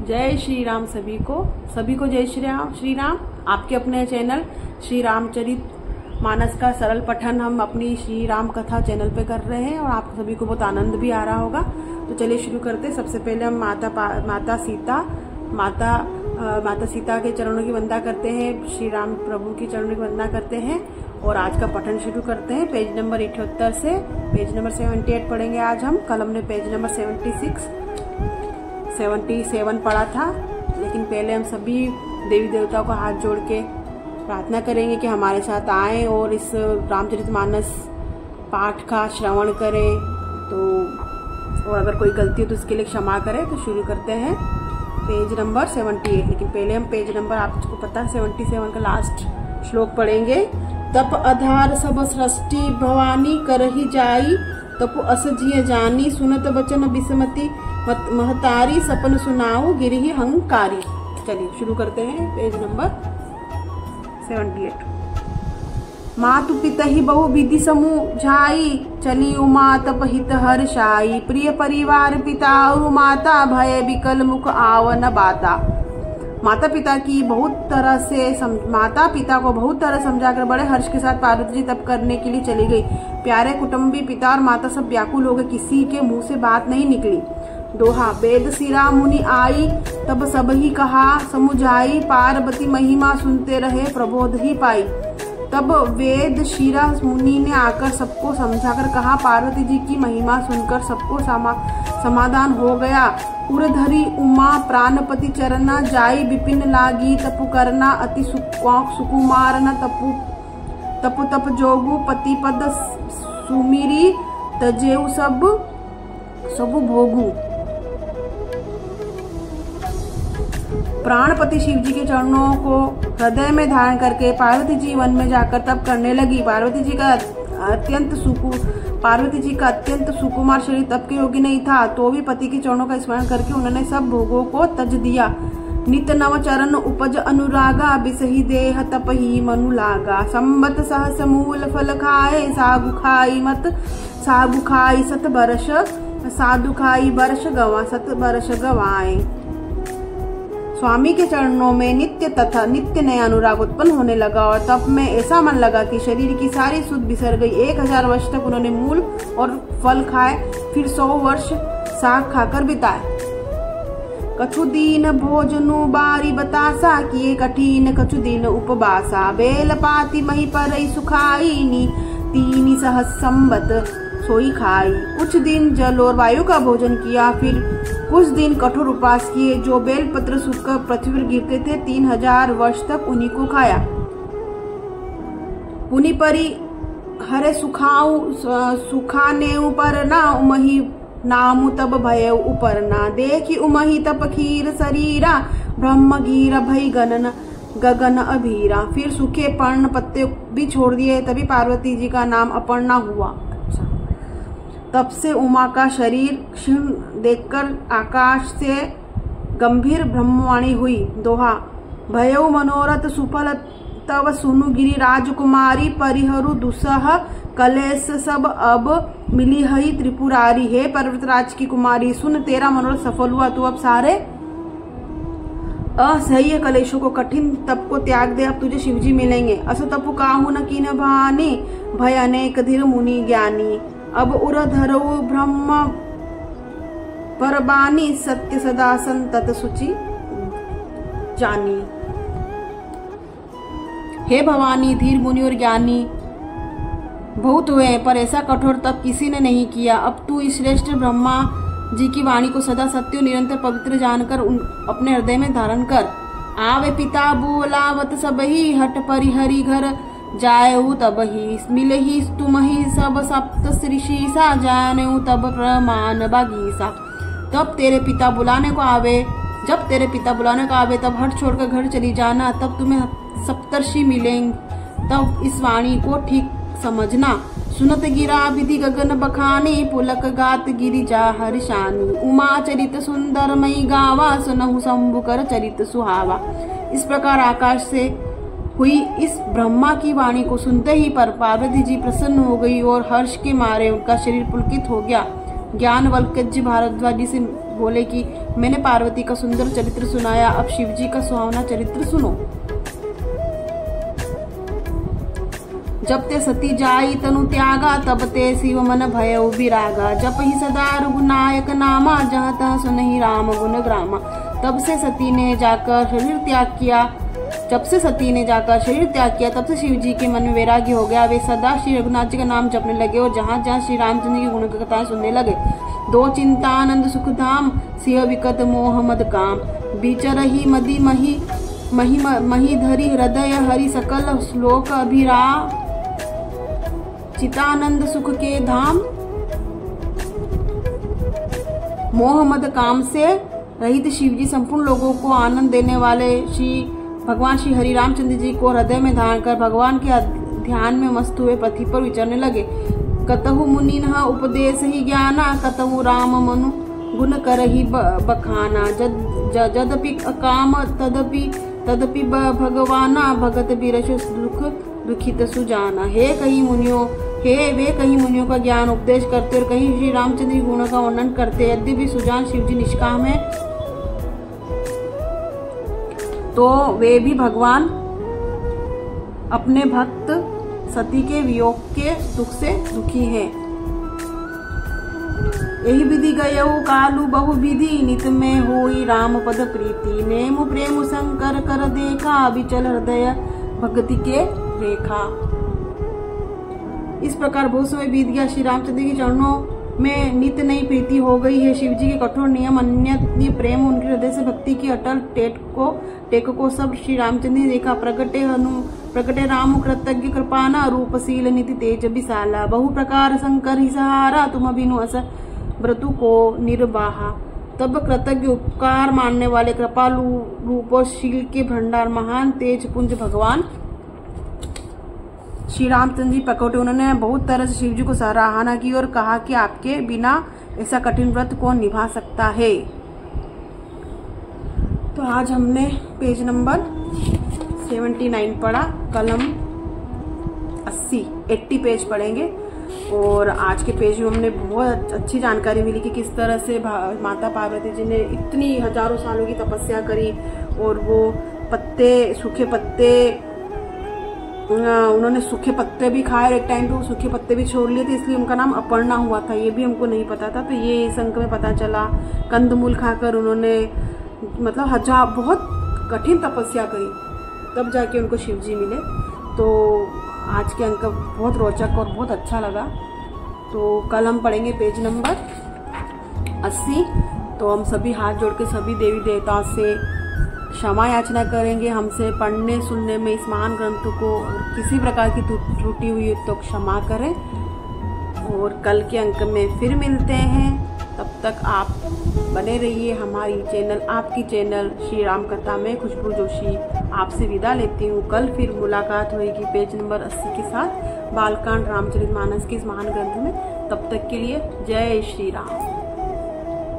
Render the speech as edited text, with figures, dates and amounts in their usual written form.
जय श्री राम सभी को जय श्री राम। आपके अपने चैनल श्री रामचरित मानस का सरल पठन हम अपनी श्री राम कथा चैनल पे कर रहे हैं और आप सभी को बहुत आनंद भी आ रहा होगा। तो चलिए शुरू करते हैं। सबसे पहले हम माता सीता के चरणों की वंदना करते हैं, श्री राम प्रभु की चरणों की वंदना करते हैं और आज का पठन शुरू करते हैं। पेज नंबर 78 से पेज नंबर 78 पढ़ेंगे आज हम। कल हमने पेज नंबर 77 पढ़ा था, लेकिन पहले हम सभी देवी देवताओं को हाथ जोड़ के प्रार्थना करेंगे कि हमारे साथ आए और इस रामचरितमानस पाठ का श्रवण करें। तो और अगर कोई गलती हो तो उसके लिए क्षमा करें। तो शुरू करते हैं पेज नंबर 78। लेकिन पहले हम पेज नंबर, आपको पता है 77 का लास्ट श्लोक पढ़ेंगे। तप आधार सब सृष्टि भवानी करही जाई, तपु अस जिय जानी, सुनत बचन बिसमति महतारी, सपन सुनाऊ गिरहि हंकारी। चलिए शुरू करते हैं पेज नंबर 78। मातु पितहि बहु विधि समुझाई, चली उमा तप हित हर्षाई, प्रिय परिवार पिता और माता, भय विकल मुख आवन बाता। माता पिता को बहुत तरह समझाकर बड़े हर्ष के साथ पार्वती जी तप करने के लिए चली गई। प्यारे कुटुंबी पिता और माता सब व्याकुल हो गए, किसी के मुंह से बात नहीं निकली। दोहा। वेद सिरा मुनि आई, तब सब ही कहा समुझाई, पार्वती महिमा सुनते रहे प्रबोध ही पाई। तब वेद शिरा मुनि ने आकर सबको समझाकर कहा, पार्वती जी की महिमा सुनकर सबको समाधान हो गया। उरधरी उमा प्राणपति चरना, जाई विपिन लागी तपु करना, अति सुकुमार न तप जोगु, पति पद सुमिरी तजेउ सब भोगु। प्राणपति शिव जी के चरणों को हृदय में धारण करके पार्वती जी वन में जाकर तप करने लगी। पार्वती जी का अत्यंत सुकुमार शरीर तप के योग्य नहीं था, तो भी पति के चरणों का स्मरण करके उन्होंने सब भोगों को तज दिया। नित नव चरण उपज अनुरागा, बिसही देह तप ही मनु लागा। संबत सहस मूल फल खाए, साधु खाई सत बरस गवाए। स्वामी के चरणों में नित्य नया अनुराग उत्पन्न होने लगा और तप में ऐसा मन लगा कि शरीर की सारी सुध बिसर गई। 1000 वर्ष तक उन्होंने मूल और फल खाए, फिर 100 वर्ष साग खाकर बिताए। कछु दीन भोजनु बारी बतासा, किए कठिन कछु दिन उपवासा। बेल पाती मही पर सुखाई, 3 सहस संबत सोई खाई। कुछ दिन जल और वायु का भोजन किया, फिर कुछ दिन कठोर उपवास किए। जो बेल पत्र सूखकर पृथ्वी पर गिरते थे, 3000 वर्ष तक उन्हीं को खाया। पुनि परी हरे सुखाने ऊपर ना, उमही नामु तब भय ऊपर ना। देखी उमही तप खीर शरीरा, ब्रह्म गिर भई गगन अभीरा। फिर सूखे पर्ण पत्ते भी छोड़ दिए, तभी पार्वती जी का नाम अपर्णा हुआ। तब से उमा का शरीर क्षीण देखकर आकाश से गंभीर ब्रह्मवाणी हुई। दोहा। भयउ मनोरथ सुफल तव सुनु गिरि राजकुमारी, परिहरु दुसह कलेश सब अब मिली हई त्रिपुरारी। हे पर्वतराज की कुमारी, सुन तेरा मनोरथ सफल हुआ, तू अब सारे असह्य कलेशों को, कठिन तप को त्याग दे, अब तुझे शिवजी मिलेंगे। असो तपु काहू न कीन भानी, भय अनेक धीर मुनि ज्ञानी। अब उरधरऊ ब्रह्म परबानी, सत्य सदा संतत सुचि जानी। हे भवानी, धीर मुनि और ज्ञानी बहुत हुए, पर ऐसा कठोर तप किसी ने नहीं किया। अब तू इस श्रेष्ठ ब्रह्मा जी की वाणी को सदा सत्य और निरंतर पवित्र जानकर अपने हृदय में धारण कर। आवे पिता बोलावत सबही, हट परिहरि घर जायऊ तबही। मिलही तुमही सब सप्त ऋषिसा, जानऊ तब प्रमाण बागीसा। जब तेरे पिता बुलाने को आवे तब हट छोड़कर घर चली जाना, तब तुम्हें सप्तर्षि मिलेंगे, तब इस वाणी को ठीक समझना। सुनत गिरा विधि गगन बखानी, पुलक गात गिरिजा हर्षानी। उमा चरित सुंदर मई गावा, सुनहु शंभु कर चरित सुहावा। इस प्रकार आकाश से हुई इस ब्रह्मा की वाणी को सुनते ही पर पार्वती जी प्रसन्न हो गई और हर्ष के मारे उनका शरीर पुलकित हो गया। ज्ञान वल्कज भारद्वाज बोले कि मैंने पार्वती का सुंदर चरित्र सुनाया, अब शिव जी का सुहावना चरित्र सुनो। जब ते सती जाई तनु त्यागा, तब ते शिव मन भयउ बिरागा। जप ही सदा रघुनायक नामा, जहाँ तहाँ सुनहि राम गुण ग्रामा। तब से सती ने जाकर शरीर त्याग किया, जब से सती ने जाकर शरीर त्याग किया, तब से शिव जी के मन में वैराग्य हो गया। वे सदा श्री रघुनाथ जी का नाम जपने लगे और जहाँ जहाँ श्री रामचंद्र की गुण कथाएं सुनने लगे। दो चिंता आनंद सुख धाम, सिंह विकट मोह मद काम। बिचरहि मदी मही मही धरी हृदय हरि, सकल श्लोक अभिरा चितानंद सुख के धाम। मोह मद काम से रहित शिव जी संपूर्ण लोगों को आनंद देने वाले भगवान श्री हरि रामचंद्र जी को हृदय में धारण कर भगवान के ध्यान में मस्त हुए पृथ्वी पर विचरने लगे। कतहु मुनिनः उपदेश ही ज्ञाना, कतहु राम मनु गुण करहि बखाना। जदपि अकाम तदपि भगवाना, भगत बिरछ दुख दुखित सुजाना। हे कहीं मुनियों का ज्ञान उपदेश करते और कहीं श्री रामचंद्र गुणों का वर्णन करते। यद्यपि सुजान शिव जी निष्काम है, तो वे भी भगवान अपने भक्त सती के वियोग के दुख से दुखी हैं। यही विधि गयऊ कालू बहु विधि, नित में होई राम पद प्रीति। नेम प्रेम शंकर कर देखा, विचल हृदय भक्ति के रेखा। इस प्रकार बहुत समय बीत गया। श्री रामचंद्र के चरणों में नित नई प्रीति हो गई है। शिव जी के कठोर नियम, अन्य प्रेम, उनके हृदय से भक्ति की अटल टेक को सब श्री रामचंद्र ने देखा। प्रकटे राम कृतज्ञ कृपाना, रूपशील नीति तेज विशाला। बहु प्रकार शंकर ही सहारा, तुम बिनु अस व्रतु को निर्वाहा। तब कृतज्ञ उपकार मानने वाले कृपालु रूप और शील के भंडार महान तेज पुंज भगवान श्री रामचंद्र जी प्रकटे। उन्होंने बहुत तरह से शिव जी को सराहना की और कहा कि आपके बिना ऐसा कठिन व्रत कौन निभा सकता है। तो आज हमने पेज नंबर 79 पढ़ा, कल हम 80 पेज पढ़ेंगे। और आज के पेज में हमने बहुत अच्छी जानकारी मिली कि किस तरह से माता पार्वती जी ने इतनी हजारों सालों की तपस्या करी और वो सूखे पत्ते उन्होंने सूखे पत्ते भी खाए, एक टाइम पे सूखे पत्ते भी छोड़ लिए थे, इसलिए उनका नाम अपर्णा हुआ था। ये भी हमको नहीं पता था, तो ये इस अंक में पता चला। कंदमूल खाकर उन्होंने मतलब बहुत कठिन तपस्या करी, तब जाके उनको शिव जी मिले। तो आज के अंक बहुत रोचक और बहुत अच्छा लगा। तो कल हम पढ़ेंगे पेज नंबर 80। तो हम सभी हाथ जोड़ के सभी देवी देवताओं से क्षमा याचना करेंगे, हमसे पढ़ने सुनने में इस महान ग्रंथ को किसी प्रकार की त्रुटि हुई तो क्षमा करें। और कल के अंक में फिर मिलते हैं, तब तक आप बने रहिए हमारी चैनल, आपकी चैनल श्री राम कथा में। खुशबू जोशी आपसे विदा लेती हूँ। कल फिर मुलाकात होगी पेज नंबर 80 के साथ, बालकांड रामचरितमानस के इस महान ग्रंथ में। तब तक के लिए जय श्री राम।